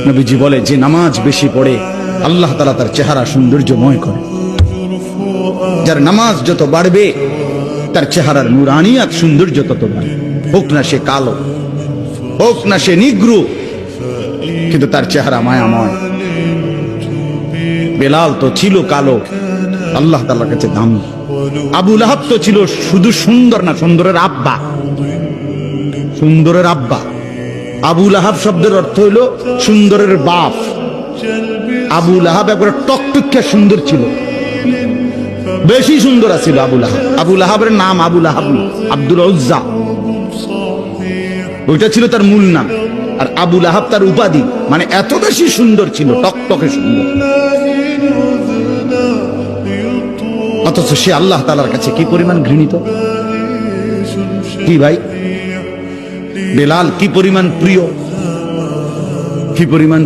নবীজি বলে যে নামাজ বেশি পড়ে আল্লাহ তাআলা তার চেহারা সৌন্দর্যময় করে। যার নামাজ যত বাড়বে তার চেহারার নুরানিয়াত সৌন্দর্য তত বাড়বে। হোক না সে কালো, হোক না সে নিগ্রু, কিন্তু তার চেহারা মায়াময়। বেলাল তো ছিল কালো, আল্লাহ তাআলার কাছে দাম। আবু লাহাব তো ছিল শুধু সুন্দর না, সুন্দরের আব্বা, সুন্দরের আব্বা। আবু লাহাব শব্দের অর্থ হইল সুন্দরের বাপ। আবু লাহাব একবার টকটকে সুন্দর ছিল, বেশি সুন্দর ছিল আবু লাহাব। আবু লাহাবের নাম আবু লাহাব, আব্দুল উজ্জা, ওইটা ছিল তার মূল নাম। আর আবু লাহাব তার উপাধি, মানে এত বেশি সুন্দর ছিল, টকটকে সুন্দর। অথচ সে আল্লাহ তাআলার কাছে কি পরিমাণ ঘৃণিত। কি ভাই, বেলাল কি পরিমাণ প্রিয়, কি পরিমাণ